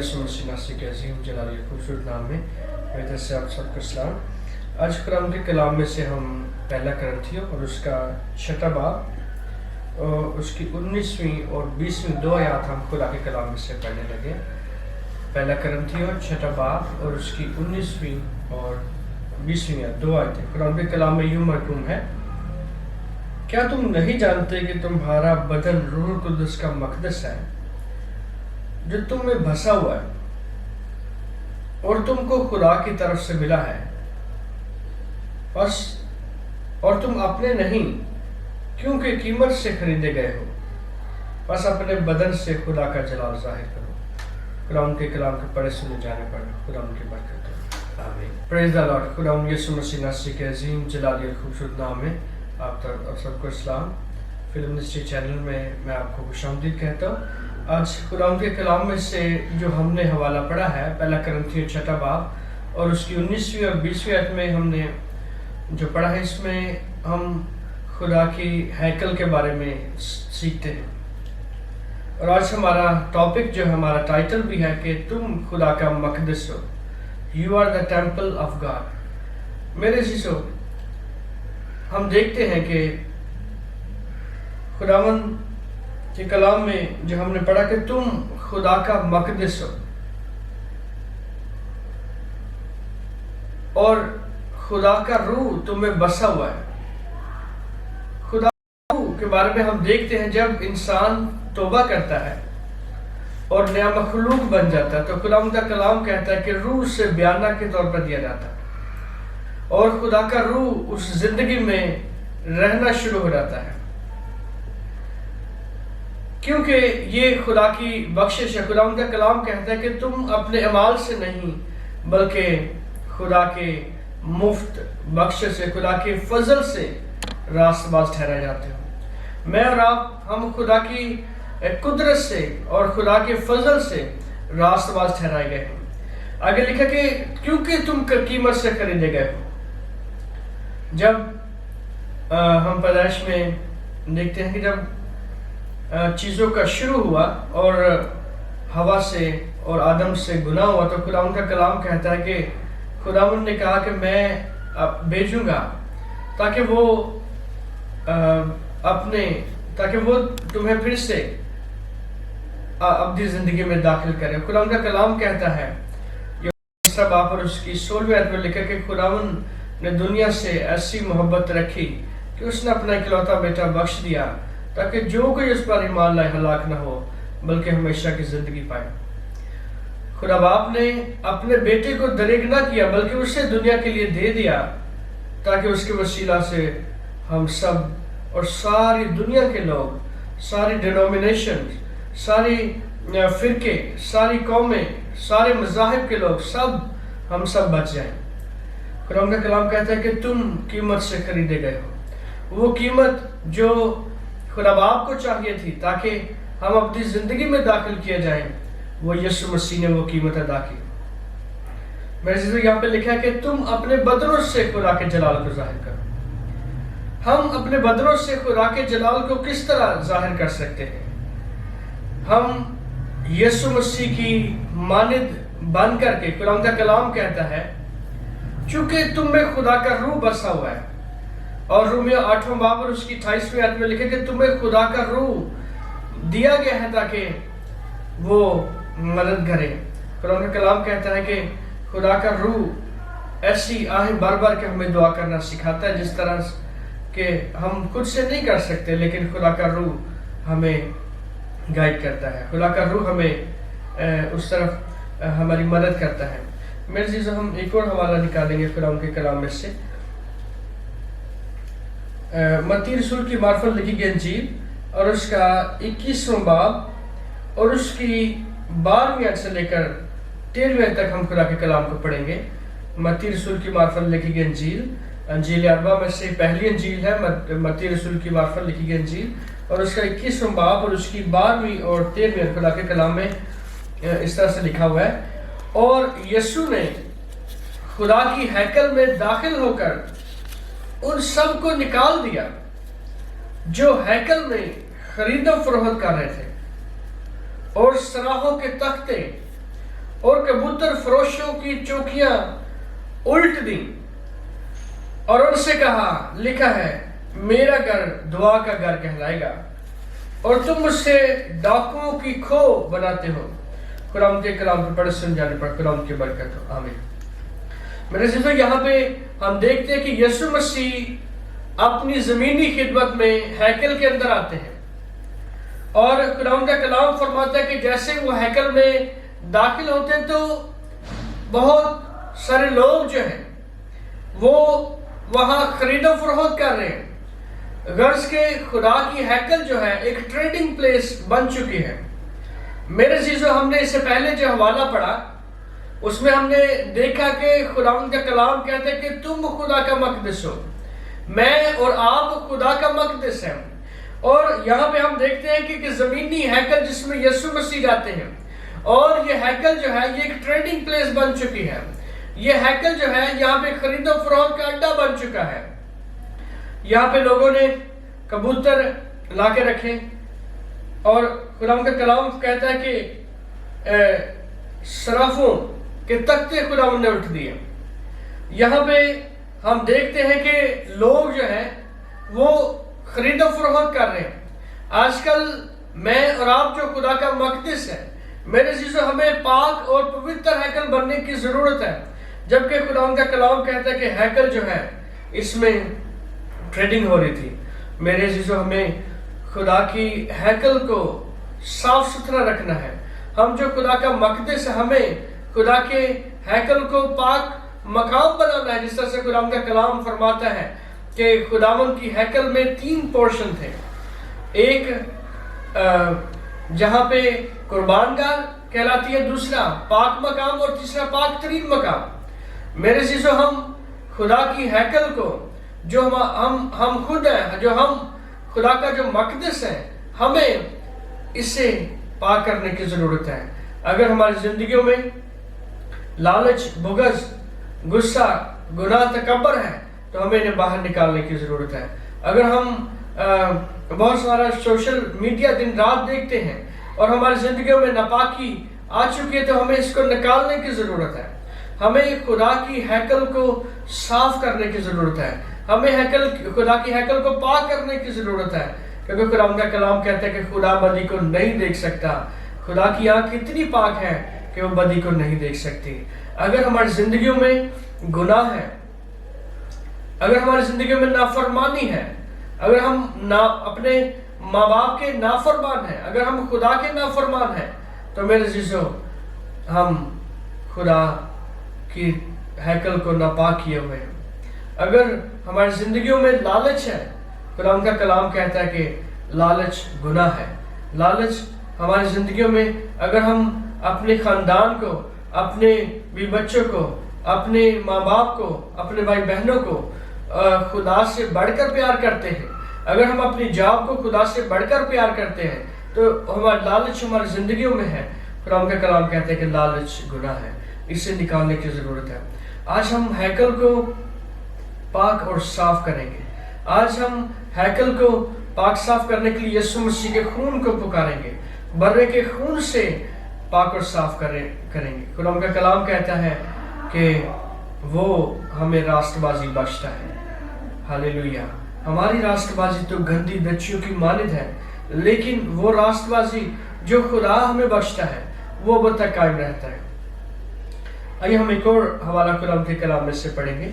یسوع مسیح ناصری کے عظیم جلالی خوبصورت نام میں میری طرف سے آپ سب کو سلام۔ آج قرآن کے کلام میں سے ہم پہلا کرنتھیوں اور اس کا 6 باب اور اس کی 19ویں اور 20ویں 2 آیات ہم خدا کے کلام میں سے پڑھنے لگے۔ پہلا کرنتھیوں 6 باب اور اس کی 19ویں اور 20ویں 2 آیتیں قرآن کے کلام میں یوں مرقوم ہے: کیا تم نہیں جانتے کہ تمہارا بدن روح القدس کا مقدس ہے جو تم میں بسا ہوا ہے اور تم کو خدا کی طرف سے ملا ہے، بس اور تم اپنے نہیں کیونکہ قیمت سے خریدے گئے ہو، بس اپنے بدن سے خدا کا جلال ظاہر کرو۔ قرآن کے کلام کے پڑھے سنے جانے پر خدا ان کی برکت ہو، آمین۔ پریز دی لارڈ۔ خدا یسوع مسیح ناصری کے عظیم جلالی اور خوبصورت نام میں آپ سب کو اسلام۔ فلم منسٹری چینل میں آپ کو خوش آمدید کہتا ہوں۔ آج خدا کے کلام میں سے جو ہم نے حوالہ پڑھا ہے پہلا کرنتھیوں 6 باب اور اس کی 19ویں اور 20ویں آیت میں ہم نے جو پڑھا ہے، اس میں ہم خدا کی ہیکل کے بارے میں سیکھتے ہیں، اور آج ہمارا ٹاپک جو ہمارا ٹائٹل بھی ہے کہ تم خدا کا مقدس ہو، you are the temple of God. میرے عزیزو، ہم دیکھتے ہیں کہ خداوند کے کلام میں جو ہم نے پڑھا کہ تم خدا کا مقدس ہو، اور خدا کا روح تم میں بسا ہوا ہے۔ خدا روح کے بارے میں ہم دیکھتے ہیں جب انسان توبہ کرتا ہے اور نیا مخلوق بن جاتا ہے تو خداوند کا کلام کہتا ہے کہ روح سے بیانہ کے طور پر دیا جاتا ہے، اور خدا کا روح اس زندگی میں رہنا شروع ہو جاتا ہے، کیونکہ یہ خدا کی بخشش ہے۔ خداوند کا کلام کہتا ہے کہ تم اپنے اعمال سے نہیں بلکہ خدا کے مفت بخشش سے، خدا کے فضل سے راست باز ٹھہرائے جاتے ہو۔ میں اور آپ ہم خدا کی قدرت سے اور خدا کے فضل سے راست باز ٹھہرائے گئے ہیں۔ آگے لکھا کہ کیونکہ تم قیمت سے خریدے گئے ہو۔ جب ہم پیدائش میں دیکھتے ہیں کہ جب چیزوں کا شروع ہوا اور ہوا سے اور آدم سے گناہ ہوا تو خداوند کا کلام کہتا ہے کہ خداوند نے کہا کہ میں بھیجوں گا تاکہ وہ تمہیں پھر سے اپنی زندگی میں داخل کرے۔ خداوند کا کلام کہتا ہے، تیسرا باب اور اس کی 16ویں آیت میں لکھا کہ خداوند نے دنیا سے ایسی محبت رکھی کہ اس نے اپنا اکلوتا بیٹا بخش دیا تاکہ جو کوئی اس پر ایمان لائے ہلاک نہ ہو بلکہ ہمیشہ کی زندگی پائے۔ خدا باپ نے اپنے بیٹے کو دریغ نہ کیا بلکہ اسے دنیا کے لیے دے دیا تاکہ اس کے وسیلہ سے ہم سب اور ساری دنیا کے لوگ، ساری ڈینومینیشن، ساری فرقے، ساری قومیں، سارے مذاہب کے لوگ ہم سب بچ جائیں۔ خدا کا کلام کہتا ہے کہ تم قیمت سے خریدے گئے ہو۔ وہ قیمت جو خدا باپ کو چاہیے تھی تاکہ ہم اپنی زندگی میں داخل کیے جائیں، وہ یسوع مسیح نے وہ قیمت ادا کی۔ میرے عزیزو، یہاں پہ لکھا ہے کہ تم اپنے بدنوں سے خدا کے جلال کو ظاہر کرو۔ ہم اپنے بدنوں سے خدا کے جلال کو کس طرح ظاہر کر سکتے ہیں؟ ہم یسوع مسیح کی مانند بن کر کے، قرآن کا کلام کہتا ہے چونکہ تم میں خدا کا روح بسا ہوا ہے، اور رومیو 8 باب اور اس کی 28ویں آیت میں لکھا کہ تمہیں خدا کا روح دیا گیا ہے تاکہ وہ مدد کرے۔ قرآن کا کلام کہتا ہے کہ خدا کا روح ایسی آہیں بار بار کے ہمیں دعا کرنا سکھاتا ہے جس طرح کہ ہم خود سے نہیں کر سکتے، لیکن خدا کا روح ہمیں گائیڈ کرتا ہے، خدا کا روح ہمیں اس طرف ہماری مدد کرتا ہے۔ میرے عزیزو، ہم ایک اور حوالہ نکالیں گے قرآن کے کلام میں سے، متی رسول کی معرفت لکھی گئی انجیل اور اس کا 21واں باب اور اس کی 12ویں آیت سے لے کر 13ویں تک ہم خدا کے کلام کو پڑھیں گے۔ متی رسول کی معرفت لکھی گئی انجیل اربعہ میں سے پہلی انجیل ہے، متی رسول کی معرفت لکھی گئی انجیل اور اس کا 21واں باب اور اس کی 12ویں اور 13ویں خدا کے کلام میں اس طرح سے لکھا ہوا ہے: اور یسوع نے خدا کی ہیکل میں داخل ہو کر ان سب کو نکال دیا جو ہیکل میں خرید و فروخت کر رہے تھے، اور سراحوں کے تختے اور کبوتر فروشوں کی چوکیاں الٹ دیں اور ان سے کہا لکھا ہے میرا گھر دعا کا گھر کہلائے گا اور تم اس سے ڈاکوؤں کی کھو بناتے ہو۔ قرآن کے کلام کو پڑھ سن جانے پر قرآن کی برکت ہو، آمین۔ میرے عزیزو، یہاں پہ ہم دیکھتے ہیں کہ یسوع مسیح اپنی زمینی خدمت میں ہیکل کے اندر آتے ہیں، اور قرآن کا کلام فرماتا ہے کہ جیسے وہ ہیکل میں داخل ہوتے ہیں تو بہت سارے لوگ جو ہیں وہ وہاں خرید و فروخت کر رہے ہیں۔ غرض کے خدا کی ہیکل جو ہے ایک ٹریڈنگ پلیس بن چکی ہے۔ میرے عزیزو، ہم نے اس سے پہلے جو حوالہ پڑھا اس میں ہم نے دیکھا کہ خداوند کا کلام کہتا ہے کہ تم خدا کا مقدس ہو، میں اور آپ خدا کا مقدس ہیں۔ اور یہاں پہ ہم دیکھتے ہیں کہ زمینی ہیکل جس میں یسوع مسیح جاتے ہیں، اور یہ ہیکل جو ہے یہ ایک ٹریڈنگ پلیس بن چکی ہے۔ یہ ہیکل جو ہے یہاں پہ خرید و فروخت کا اڈا بن چکا ہے۔ یہاں پہ لوگوں نے کبوتر لا کے رکھے، اور خدا کا کلام کہتا ہے کہ صرافوں کے تختے خدا نے اٹھ دیے۔ یہاں پہ ہم دیکھتے ہیں کہ لوگ جو ہیں وہ خرید و فروخت کر رہے ہیں۔ آج کل میں اور آپ جو خدا کا مقدس ہے، میرے عزیزو، ہمیں پاک اور پوتر ہیکل بننے کی ضرورت ہے، جبکہ خدا کا کلام کہتا ہے کہ ہیکل جو ہے اس میں ٹریڈنگ ہو رہی تھی۔ میرے عزیزو، ہمیں خدا کی ہیکل کو صاف ستھرا رکھنا ہے۔ ہم جو خدا کا مقدس ہے، ہمیں خدا کے ہیکل کو پاک مقام بنانا ہے، جس طرح سے خدا کا کلام فرماتا ہے کہ خداوند کی ہیکل میں 3 پورشن تھے۔ ایک جہاں پہ قربان گاہ کہلاتی ہے، دوسرا پاک مقام، اور تیسرا پاک ترین مقام۔ میرے عزیزو، ہم خدا کی ہیکل کو جو ہم خود ہیں، جو ہم خدا کا جو مقدس ہے، ہمیں اسے پاک کرنے کی ضرورت ہے۔ اگر ہماری زندگیوں میں لالچ، بغض، غصہ، گناہ، تکبر ہے تو ہمیں انہیں باہر نکالنے کی ضرورت ہے۔ اگر ہم بہت سارا سوشل میڈیا دن رات دیکھتے ہیں اور ہماری زندگیوں میں ناپاکی آ چکی ہے تو ہمیں اس کو نکالنے کی ضرورت ہے۔ ہمیں خدا کی ہیکل کو صاف کرنے کی ضرورت ہے۔ ہمیں خدا کی ہیکل کو پاک کرنے کی ضرورت ہے، کیونکہ خدا کا کلام کہتا ہے کہ خدا بدی کو نہیں دیکھ سکتا۔ خدا کی آنکھ اتنی پاک ہے کہ وہ بدی کو نہیں دیکھ سکتی۔ اگر ہماری زندگیوں میں گناہ ہے، اگر ہماری زندگیوں میں نافرمانی ہے، اگر ہم اپنے ماں باپ کے نافرمان ہیں، اگر ہم خدا کے نافرمان ہیں، تو میرے عزیزو، ہم خدا کی ہیکل کو ناپاک کیے ہوئے ہیں۔ اگر ہماری زندگیوں میں لالچ ہے، قرآن کا کلام کہتا ہے کہ لالچ گناہ ہے۔ لالچ ہماری زندگیوں میں، اگر ہم اپنے خاندان کو، اپنے بھی بچوں کو، اپنے ماں باپ کو، اپنے بھائی بہنوں کو خدا سے بڑھ کر پیار کرتے ہیں، اگر ہم اپنی جاب کو خدا سے بڑھ کر پیار کرتے ہیں، تو ہمارا لالچ ہماری زندگیوں میں ہے۔ قرآن کا کلام کہتا ہے کہ لالچ گناہ ہے، اسے نکالنے کی ضرورت ہے۔ آج ہم ہیکل کو پاک اور صاف کریں گے۔ آج ہم ہیکل کو پاک صاف کرنے کے لیے یسوع مسیح کے خون کو پکاریں گے، برے کے خون سے پاک اور صاف کریں گے۔ قرآن کا کلام کہتا ہے کہ وہ ہمیں راست بازی بخشتا ہے۔ ہاللیلویہ۔ ہماری راست بازی تو گندی دچیوں کی مانند ہے، لیکن وہ راست بازی جو خدا ہمیں بخشتا ہے وہ اب تک قائم رہتا ہے۔ آئیے ہم ایک اور حوالہ قرآن کے کلام میں سے پڑھیں گے۔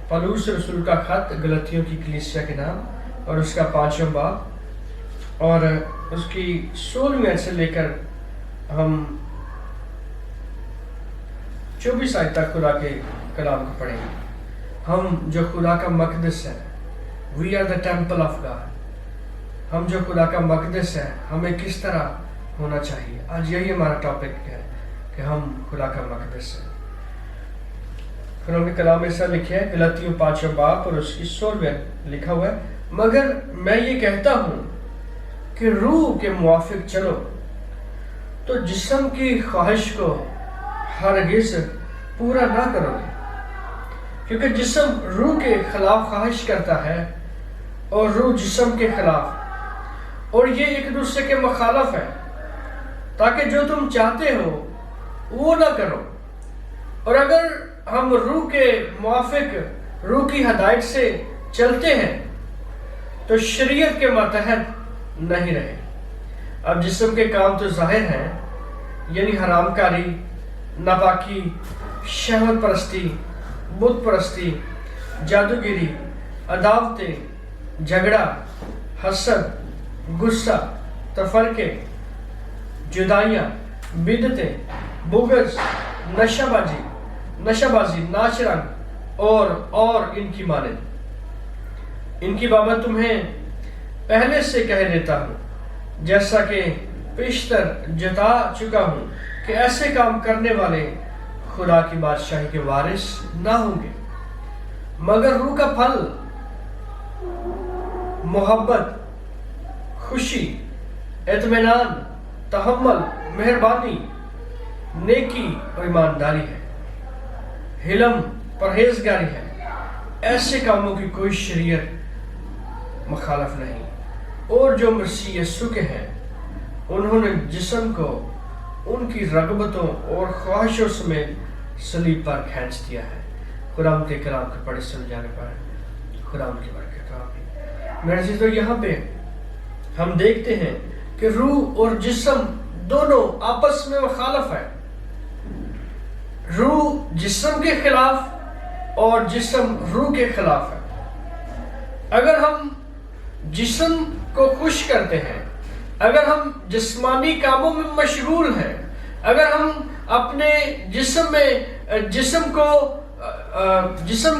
پولس رسول کا خط گلتیوں کی کلیسیا کے نام، اور اس کا 5واں باب، اور اس کی 16ویں سے لے کر ہم 24 آیت تک خدا کے کلام کو پڑھیں گے۔ ہم جو خدا کا مقدس ہے، we are the temple of God, ہم جو خدا کا مقدس ہے ہمیں کس طرح ہونا چاہیے۔ آج یہی ہمارا ٹاپک ہے کہ ہم خدا کا مقدس ہیں۔ خدا کے کلام میں ایسا لکھا ہے، گلتیوں 5واں باب اور اس کی 16ویں لکھا ہوا ہے، مگر میں یہ کہتا ہوں کہ روح کے موافق چلو تو جسم کی خواہش کو ہرگز پورا نہ کرو گے، کیونکہ جسم روح کے خلاف خواہش کرتا ہے اور روح جسم کے خلاف، اور یہ ایک دوسرے کے مخالف ہے، تاکہ جو تم چاہتے ہو وہ نہ کرو۔ اور اگر ہم روح کے موافق روح کی ہدایت سے چلتے ہیں تو شریعت کے ماتحت نہیں رہے۔ اب جسم کے کام تو ظاہر ہیں، یعنی حرام کاری، ناپاکی، شہوت پرستی، بت پرستی، جادوگری، عداوتیں، جھگڑا، حسد، غصہ، تفرقے، جدائیاں، بدعتیں، بغض، نشہ بازی، ناچ رنگ اور ان کی مانند۔ ان کی بابت تمہیں پہلے سے کہہ دیتا ہوں، جیسا کہ پیشتر جتا چکا ہوں، کہ ایسے کام کرنے والے خدا کی بادشاہی کے وارث نہ ہوں گے۔ مگر روح کا پھل محبت، خوشی، اطمینان، تحمل، مہربانی، نیکی اور ایمانداری ہے، حلم، پرہیزگاری ہے۔ ایسے کاموں کی کوئی شریعت مخالف نہیں۔ اور جو مسیح یسوع کے ہیں، انہوں نے جسم کو ان کی رغبتوں اور خواہشوں سمیت صلیب پر کھینچ دیا ہے۔ قرآن کے کلام کو پڑھے سمجھانے پر خدا ان کی برکت آمین۔ میرے عزیزو، یہاں پہ ہم دیکھتے ہیں کہ روح اور جسم دونوں آپس میں مخالف ہے۔ روح جسم کے خلاف اور جسم روح کے خلاف ہے۔ اگر ہم جسم کو خوش کرتے ہیں، اگر ہم جسمانی کاموں میں مشغول ہیں، اگر ہم اپنے جسم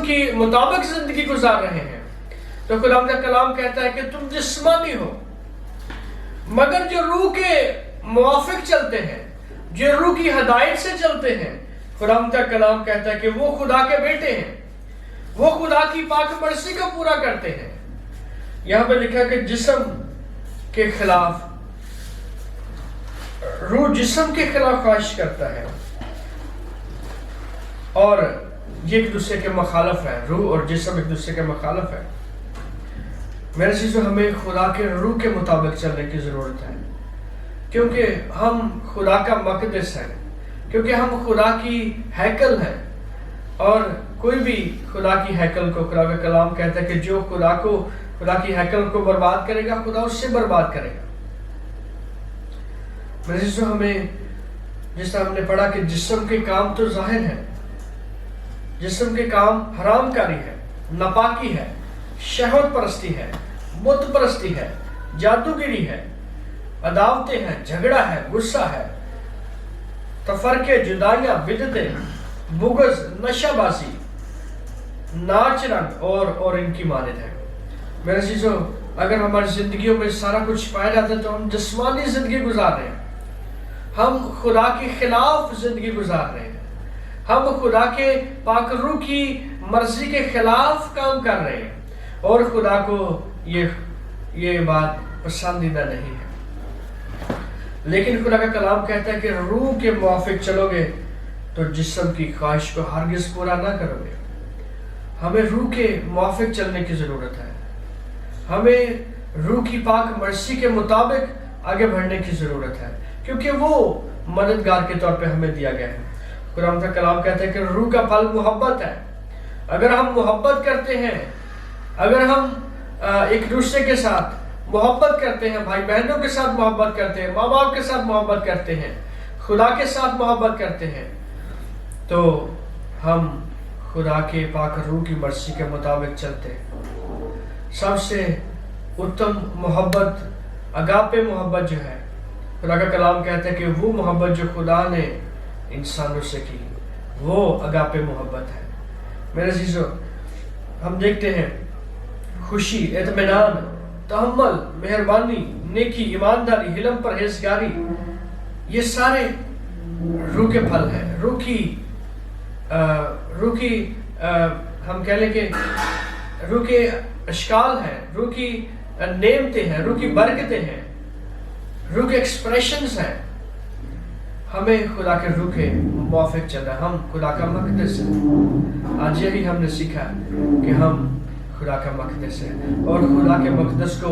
کی مطابق زندگی گزار رہے ہیں، تو خدا کا کلام کہتا ہے کہ تم جسمانی ہو۔ مگر جو روح کے موافق چلتے ہیں، جو روح کی ہدایت سے چلتے ہیں، خدا کا کلام کہتا ہے کہ وہ خدا کے بیٹے ہیں، وہ خدا کی پاک مرضی کو پورا کرتے ہیں۔ یہاں پہ لکھا کہ جسم کے خلاف، روح جسم کے خلاف خواہش کرتا ہے، اور یہ ایک دوسرے کے مخالف ہے۔ روح اور جسم ایک دوسرے کے مخالف ہے۔ میرے عزیزو، ہمیں خدا کے روح کے مطابق چلنے کی ضرورت ہے، کیونکہ ہم خدا کا مقدس ہیں، کیونکہ ہم خدا کی ہیکل ہیں، اور کوئی بھی خدا کی ہیکل کو، خدا کا کلام کہتا ہے کہ جو خدا کی ہیکل کو برباد کرے گا، خدا اس سے برباد کرے گا۔ میرے عزیزو، ہمیں جس طرح ہم نے پڑھا کہ جسم کے کام تو ظاہر ہیں، جسم کے کام حرام کاری ہے، ناپاکی ہے، شہوت پرستی ہے، بت پرستی ہے، جادوگری ہے، عداوتیں ہیں، جھگڑا ہے، غصہ ہے، تفرقے، جدائیاں، بدعتیں، بغض، نشہ بازی، ناچ رنگ اور ان کی مانند ہے۔ میرے عزیزو، اگر ہماری زندگیوں میں سارا کچھ پایا جاتا ہے تو ہم جسمانی زندگی گزار رہے ہیں، ہم خدا کے خلاف زندگی گزار رہے ہیں، ہم خدا کے پاک روح کی مرضی کے خلاف کام کر رہے ہیں، اور خدا کو یہ بات پسندیدہ نہیں ہے۔ لیکن خدا کا کلام کہتا ہے کہ روح کے موافق چلو گے تو جسم کی خواہش کو ہرگز پورا نہ کرو گے۔ ہمیں روح کے موافق چلنے کی ضرورت ہے، ہمیں روح کی پاک مرضی کے مطابق آگے بڑھنے کی ضرورت ہے، کیونکہ وہ مددگار کے طور پہ ہمیں دیا گیا ہے۔ قرآن کا کلام کہتا ہے کہ روح کا پھل محبت ہے۔ اگر ہم محبت کرتے ہیں، اگر ہم ایک دوسرے کے ساتھ محبت کرتے ہیں، بھائی بہنوں کے ساتھ محبت کرتے ہیں، ماں باپ کے ساتھ محبت کرتے ہیں، خدا کے ساتھ محبت کرتے ہیں، تو ہم خدا کے پاک روح کی مرضی کے مطابق چلتے ہیں۔ سب سے اتم محبت، اگاپے محبت جو ہے، خدا کا کلام کہتا ہے کہ وہ محبت جو خدا نے انسانوں سے کی، وہ اگاپے محبت ہے۔ میرے عزیزو، ہم دیکھتے ہیں خوشی، اطمینان، تحمل، مہربانی، نیکی، ایمانداری، حلم، پرہیزگاری، یہ سارے روح کے پھل ہیں، روح کی ہم کہہ لیں کہ روح کے اشکال ہیں، روح کی نعمتیں ہیں، روح کی برکتیں ہیں، روح کے ایکسپریشنز ہیں۔ ہمیں خدا کے روح کے موافق چلنا ہے، ہم خدا کا مقدس ہیں۔ آج یہی ہم نے سیکھا کہ ہم خدا کا مقدس ہے، اور خدا کے مقدس کو